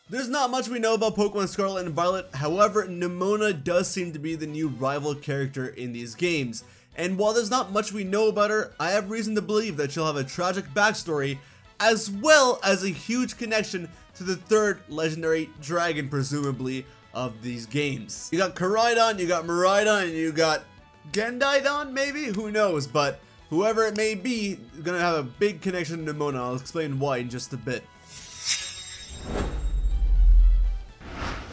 There's not much we know about Pokemon Scarlet and Violet, however, Nemona does seem to be the new rival character in these games. And while there's not much we know about her, I have reason to believe that she'll have a tragic backstory, as well as a huge connection to the third legendary dragon, presumably, of these games. You got Koraidon, you got Miraidon, and you got Gendaidon, maybe? Who knows, but whoever it may be, gonna have a big connection to Nemona. I'll explain why in just a bit.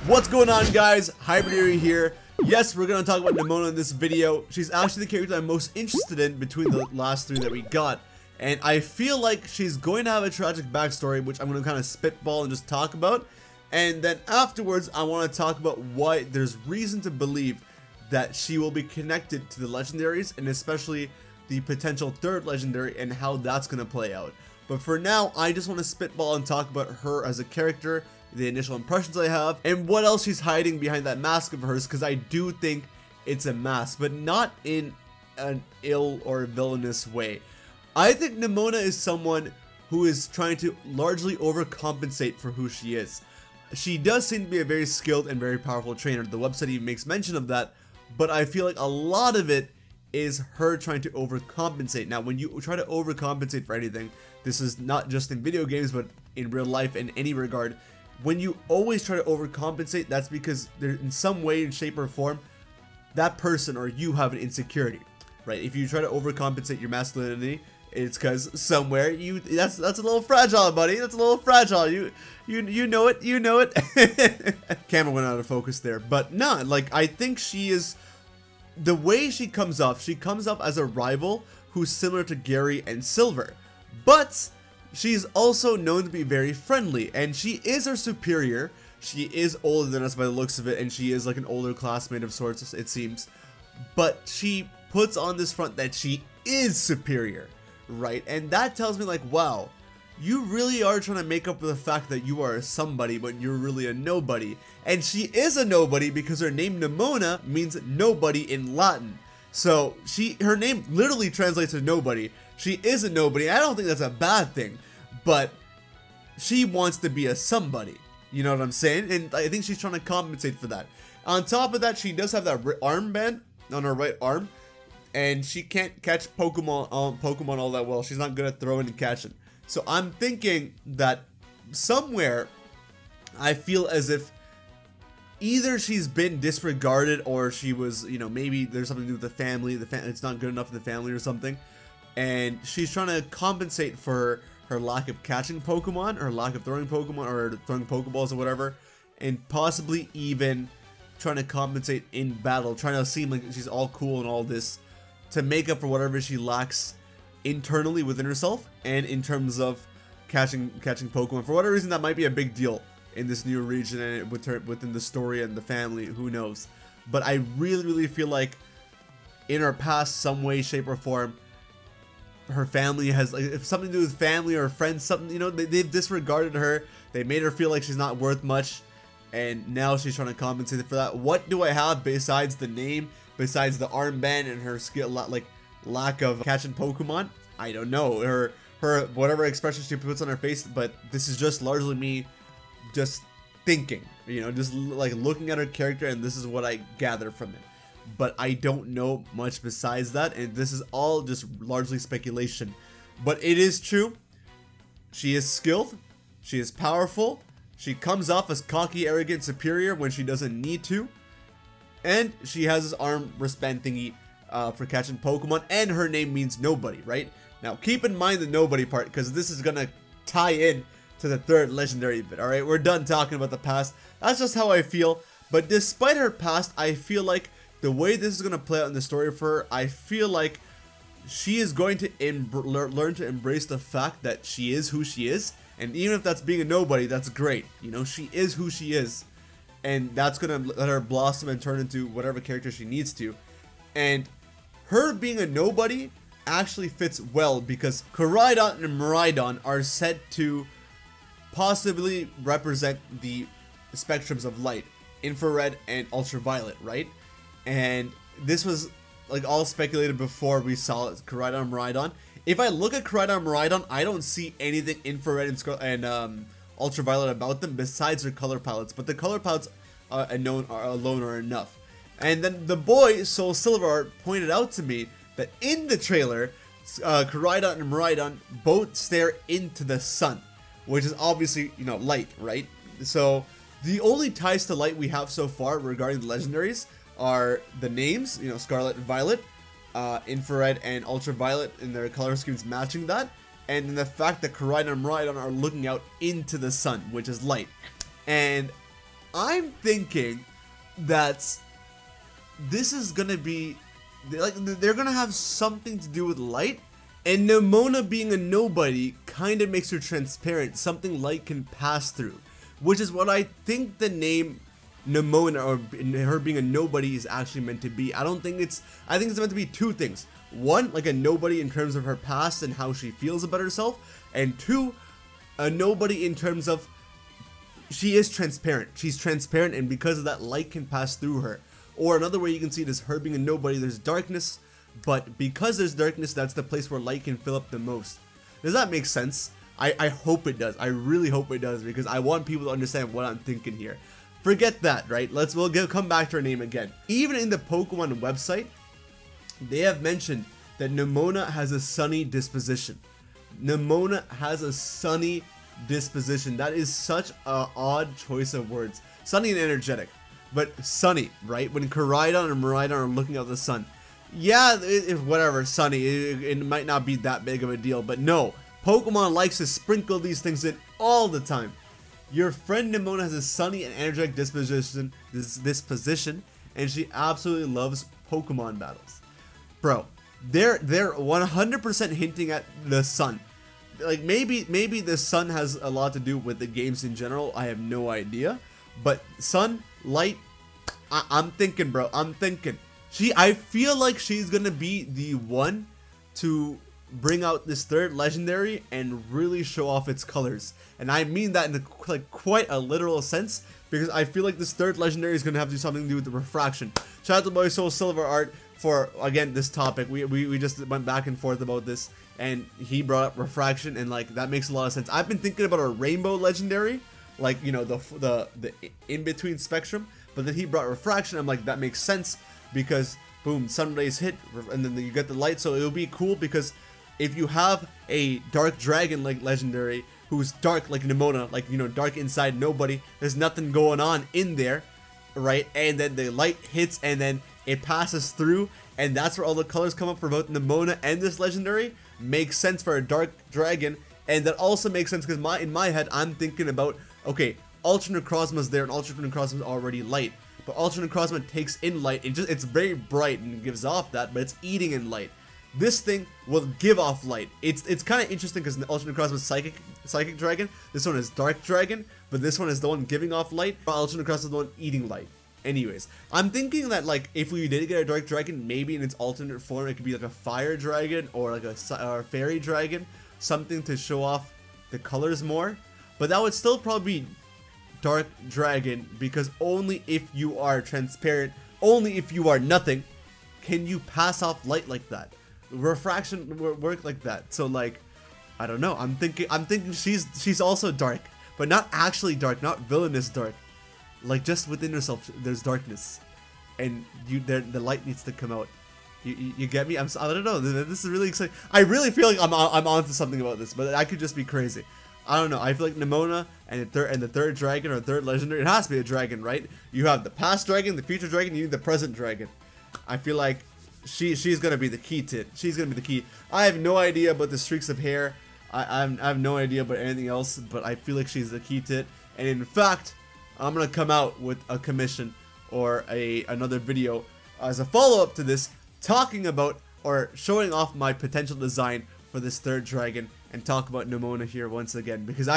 What's going on, guys? Hybridary here. Yes, we're gonna talk about Nemona in this video. She's actually the character I'm most interested in between the last three that we got. And I feel like she's going to have a tragic backstory, which I'm going to kind of spitball and just talk about. And then afterwards, I want to talk about why there's reason to believe that she will be connected to the legendaries, and especially the potential third legendary and how that's going to play out. But for now, I just want to spitball and talk about her as a character, the initial impressions I have, and what else she's hiding behind that mask of hers, because I do think it's a mask, but not in an ill or villainous way. I think Nemona is someone who is trying to largely overcompensate for who she is. She does seem to be a very skilled and very powerful trainer. The website even makes mention of that, but I feel like a lot of it is her trying to overcompensate. Now, when you try to overcompensate for anything, this is not just in video games, but in real life in any regard. When you always try to overcompensate, that's because there, in some way, in shape or form, that person or you have an insecurity, right? If you try to overcompensate your masculinity, it's because somewhere that's a little fragile, buddy. That's a little fragile. You know it. You know it. Camera went out of focus there, but no, like I think she is. The way she comes off as a rival who's similar to Gary and Silver, but she's also known to be very friendly, and she is our superior. She is older than us by the looks of it, and she is like an older classmate of sorts, it seems. But she puts on this front that she is superior. Right, and that tells me like, wow, you really are trying to make up for the fact that you are a somebody, but you're really a nobody. And she is a nobody because her name Nemona means nobody in Latin. So her name literally translates to nobody. She is a nobody. I don't think that's a bad thing, but she wants to be a somebody. You know what I'm saying? And I think she's trying to compensate for that. On top of that, she does have that armband on her right arm. And she can't catch Pokemon all that well. She's not good at throwing and catching. So I'm thinking that somewhere I feel as if either she's been disregarded or she was, you know, maybe there's something to do with the family. It's not good enough in the family or something. And she's trying to compensate for her lack of catching Pokemon, or lack of throwing Pokemon, or throwing Pokeballs or whatever. And possibly even trying to compensate in battle. Trying to seem like she's all cool and all this, to make up for whatever she lacks internally within herself, and in terms of catching Pokemon. For whatever reason, that might be a big deal in this new region and within the story and the family, who knows. But I really feel like in her past, some way, shape, or form, her family has, like, if something to do with family or friends, something, you know, they've disregarded her. They made her feel like she's not worth much, and now she's trying to compensate for that. What do I have besides the name? Besides the armband and her skill, like lack of catching Pokemon? I don't know. Her whatever expression she puts on her face, but this is just largely me just thinking, you know, just like looking at her character, and this is what I gather from it. But I don't know much besides that, and this is all just largely speculation. But it is true. She is skilled. She is powerful. She comes off as cocky, arrogant, superior when she doesn't need to. And she has this arm wristband thingy for catching Pokemon, and her name means nobody, right? Now, keep in mind the nobody part, because this is going to tie in to the third legendary bit, alright? We're done talking about the past. That's just how I feel. But despite her past, I feel like the way this is going to play out in the story for her, I feel like she is going to learn to embrace the fact that she is who she is. And even if that's being a nobody, that's great. You know, she is who she is. And that's going to let her blossom and turn into whatever character she needs to. And her being a nobody actually fits well, because Koraidon and Miraidon are said to possibly represent the spectrums of light, infrared and ultraviolet, right? And this was like all speculated before we saw Koraidon and Miraidon. If I look at Koraidon and Miraidon, I don't see anything infrared and Ultraviolet about them besides her color palettes, but the color palettes alone are enough. And then the boy Soul Silver Art pointed out to me that in the trailer, Koraidon and Miraidon both stare into the sun, which is obviously, you know, light, right? So the only ties to light we have so far regarding the legendaries are the names, you know, Scarlet and Violet, Infrared and Ultraviolet, and their color schemes matching that, and then the fact that Koraidon and Miraidon are looking out into the sun, which is light. And I'm thinking that this is gonna be like they're gonna have something to do with light, and Nemona being a nobody kind of makes her transparent, something light can pass through, which is what I think the name Nemona, or her being a nobody, is actually meant to be. I think it's meant to be two things. One, like a nobody in terms of her past and how she feels about herself, and two, a nobody in terms of she is transparent. She's transparent, and because of that, light can pass through her. Or another way you can see it is her being a nobody. There's darkness, but because there's darkness, that's the place where light can fill up the most. Does that make sense? I hope it does. I really hope it does, because I want people to understand what I'm thinking here. Forget that, right? We'll come back to her name again. Even in the Pokemon website, they have mentioned that Nemona has a sunny disposition. Nemona has a sunny disposition. That is such an odd choice of words. Sunny and energetic, but sunny, right? When Koraidon and Miraidon are looking at the sun. Yeah, whatever, sunny, it might not be that big of a deal, but no. Pokemon likes to sprinkle these things in all the time. Your friend Nemona has a sunny and energetic disposition, and she absolutely loves Pokemon battles. Bro, they're 100% hinting at the sun. Like maybe the sun has a lot to do with the games in general. I have no idea, but sun, light, I'm thinking, bro. I'm thinking. I feel like she's gonna be the one to bring out this third legendary and really show off its colors, and I mean that in quite a literal sense, because I feel like this third legendary is gonna have to do something to do with the refraction. Shout out to Boy Soul Silver Art for, again, this topic. We just went back and forth about this, and he brought up refraction, and like that makes a lot of sense. I've been thinking about a rainbow legendary, like, you know, the in between spectrum, but then he brought refraction. I'm like, that makes sense, because boom, sun rays hit and then you get the light. So it'll be cool, because if you have a dark dragon like legendary who's dark like Nemona, like, you know, dark inside, nobody, there's nothing going on in there, right? And then the light hits and then it passes through, and that's where all the colors come up for both Nemona and this legendary. Makes sense for a dark dragon, and that also makes sense because in my head I'm thinking about, okay, Ultra Necrozma's there, and Ultra Necrozma's already light, but Ultra Necrozma takes in light. It's very bright and gives off that, but it's eating in light. This thing will give off light. It's kind of interesting because the Ultra Necrozma is psychic dragon. This one is dark dragon, but this one is the one giving off light. Ultra Necrozma is the one eating light. Anyways, I'm thinking that, like, if we did get a dark dragon, maybe in its alternate form, it could be like a fire dragon or like a fairy dragon, something to show off the colors more. But that would still probably be dark dragon, because only if you are transparent, only if you are nothing, can you pass off light like that. Refraction work like that. So, like, I don't know. I'm thinking she's also dark, but not actually dark, not villainous dark. Like, just within herself, there's darkness, and the light needs to come out. You get me? I don't know. This is really exciting. I really feel like I'm onto something about this, but I could just be crazy. I don't know. I feel like Nemona and the third dragon, or third legendary, it has to be a dragon, right? You have the past dragon, the future dragon, you need the present dragon. I feel like she's gonna be the key to it. She's gonna be the key. I have no idea about the streaks of hair. I have no idea about anything else, but I feel like she's the key to it. And in fact, I'm gonna come out with a commission or another video as a follow-up to this, talking about or showing off my potential design for this third dragon, and talk about Nemona here once again, because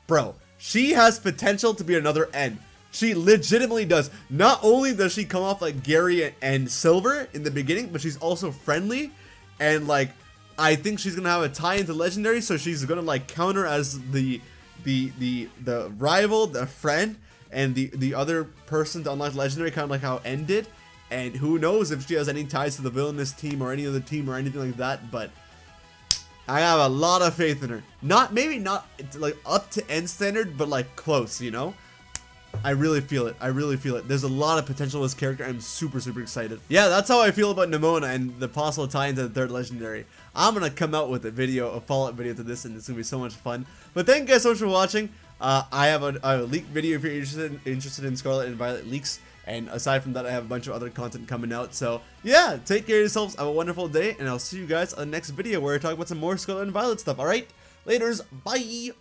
bro, she has potential to be another N. She legitimately does. Not only does she come off like Gary and Silver in the beginning, but she's also friendly, and like, I think she's gonna have a tie into legendary, so she's gonna like counter as the rival, the friend, and the other person to unlock legendary, kind of like how N did. And who knows if she has any ties to the villainous team or any other team or anything like that. But I have a lot of faith in her. Maybe not like up to end standard, but like close, you know? I really feel it. I really feel it. There's a lot of potential with this character. I'm super, super excited. Yeah, that's how I feel about Nemona and the possible tie-in to the third legendary. I'm going to come out with a follow-up video to this, and it's going to be so much fun. But thank you guys so much for watching. I have a leak video if you're interested in Scarlet and Violet leaks. And aside from that, I have a bunch of other content coming out. So yeah, take care of yourselves. Have a wonderful day. And I'll see you guys on the next video where I talk about some more Scarlet and Violet stuff. Alright? Laters. Bye.